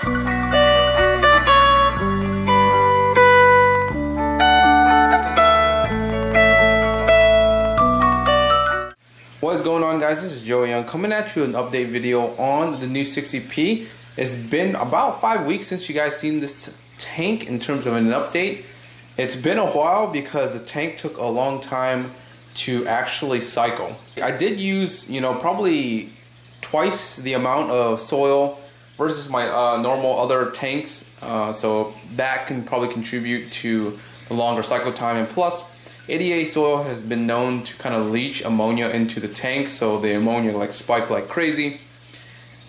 What is going on, guys? This is Joey. I'm coming at you with an update video on the new 60P. It's been about 5 weeks since you guys seen this tank in terms of an update. It's been a while because the tank took a long time to actually cycle. I did use, probably twice the amount of soil versus my normal other tanks, so that can probably contribute to the longer cycle time. And plus, ADA soil has been known to kind of leach ammonia into the tank, so the ammonia spiked like crazy,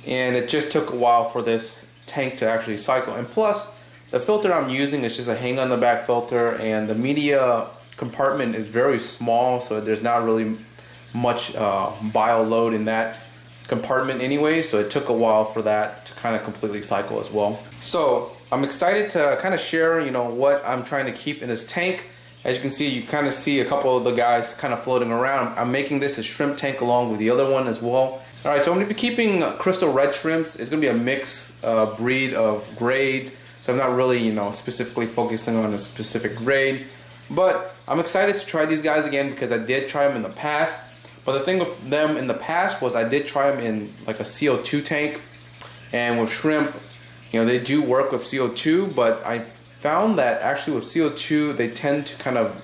and it just took a while for this tank to actually cycle. And plus, the filter I'm using is just a hang on the back filter, and the media compartment is very small, so there's not really much bio load in that compartment anyway, so it took a while for that to kind of completely cycle as well. So I'm excited to kind of share what I'm trying to keep in this tank. As you can see, you kind of see a couple of the guys kind of floating around. I'm making this a shrimp tank along with the other one as well. Alright, so I'm going to be keeping crystal red shrimps. It's going to be a mixed breed of grades, so I'm not really specifically focusing on a specific grade. But I'm excited to try these guys again because I did try them in the past. But the thing with them in the past was I did try them in like a CO2 tank. And with shrimp, they do work with CO2, but I found that actually with CO2 they tend to kind of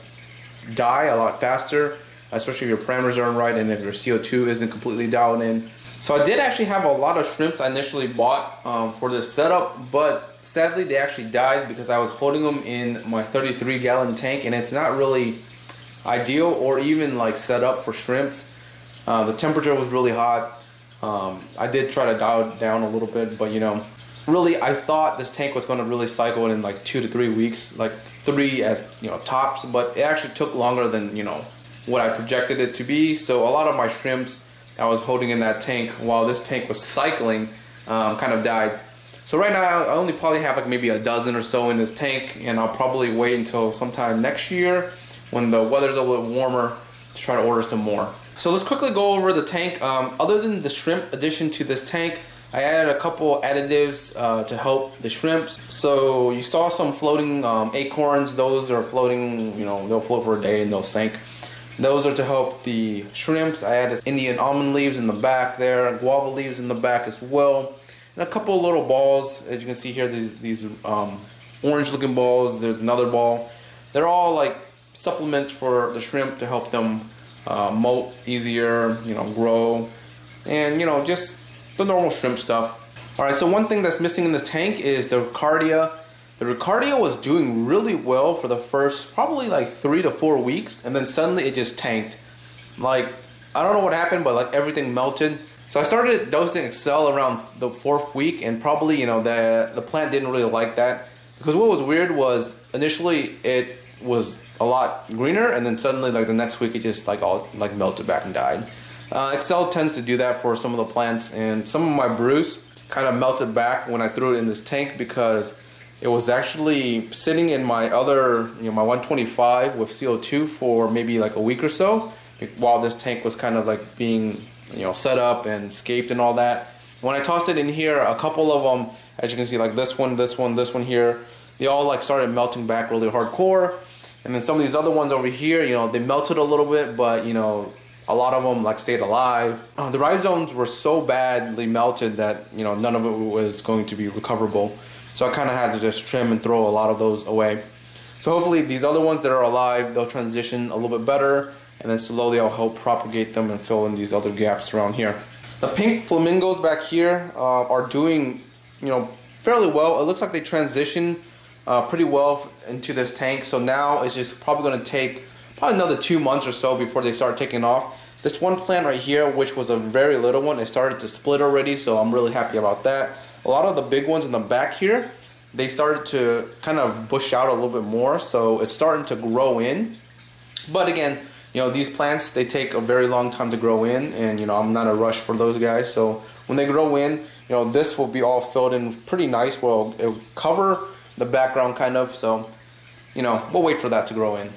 die a lot faster, especially if your parameters aren't right and if your CO2 isn't completely dialed in. So I did actually have a lot of shrimps I initially bought for this setup, but sadly they actually died because I was holding them in my 33-gallon tank, and it's not really ideal or even set up for shrimps. The temperature was really hot. I did try to dial it down a little bit, but really I thought this tank was going to really cycle in 2 to 3 weeks, 3 as tops, but it actually took longer than what I projected it to be. So a lot of my shrimps I was holding in that tank while this tank was cycling kind of died. So right now I only probably have maybe a dozen or so in this tank, and I'll probably wait until sometime next year when the weather's a little warmer to try to order some more. So let's quickly go over the tank. Other than the shrimp addition to this tank, I added a couple additives to help the shrimps. So you saw some floating acorns. Those are floating, they'll float for a day and they'll sink. Those are to help the shrimps. I added Indian almond leaves in the back there, guava leaves in the back as well, and a couple of little balls. As you can see here, these orange looking balls. There's another ball. They're all supplements for the shrimp to help them molt easier, grow, and just the normal shrimp stuff. Alright, so one thing that's missing in this tank is the Ricardia. The Ricardia was doing really well for the first probably 3 to 4 weeks, and then suddenly it just tanked. I don't know what happened, but everything melted. So I started dosing Excel around the 4th week, and probably the plant didn't really like that, because what was weird was initially it was a lot greener, and then suddenly the next week it just all melted back and died. Excel tends to do that for some of the plants, and some of my Bruce kind of melted back when I threw it in this tank because it was actually sitting in my other, my 125 with CO2 for maybe a week or so while this tank was kind of being, set up and scaped and all that. When I tossed it in here, a couple of them, as you can see, this one here, they all started melting back really hardcore. And then some of these other ones over here, they melted a little bit, but a lot of them stayed alive. The rhizomes were so badly melted that none of it was going to be recoverable. So I kind of had to just trim and throw a lot of those away. So hopefully these other ones that are alive, they'll transition a little bit better, and then slowly I'll help propagate them and fill in these other gaps around here. The pink flamingos back here are doing fairly well. It looks like they transition pretty well into this tank. So now it's just probably going to take probably another 2 months or so before they start taking off. This one plant right here, which was a very little one, it started to split already, so I'm really happy about that. A lot of the big ones in the back here, they started to kind of bush out a little bit more, so it's starting to grow in. But again, these plants, they take a very long time to grow in, and I'm not in a rush for those guys. So when they grow in, this will be all filled in pretty nice. Well, it'll cover the background kind of, so we'll wait for that to grow in.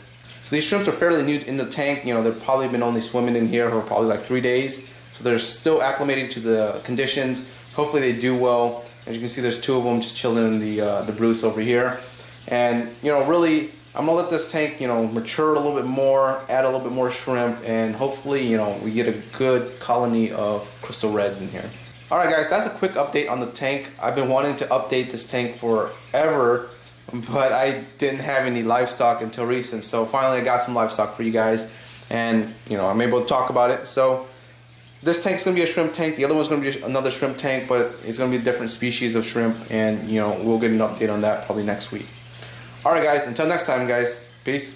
So these shrimps are fairly new in the tank. They've probably been only swimming in here for probably 3 days. So they're still acclimating to the conditions. hopefully they do well. As you can see, there's 2 of them just chilling in the Bruce over here. And really, I'm gonna let this tank mature a little bit more, add a little bit more shrimp, and hopefully we get a good colony of crystal reds in here. Alright guys, that's a quick update on the tank. I've been wanting to update this tank forever, but I didn't have any livestock until recent. So finally I got some livestock for you guys, and I'm able to talk about it. So this tank's gonna be a shrimp tank. The other one's gonna be another shrimp tank, but it's gonna be a different species of shrimp, and we'll get an update on that probably next week. Alright guys, until next time guys, peace.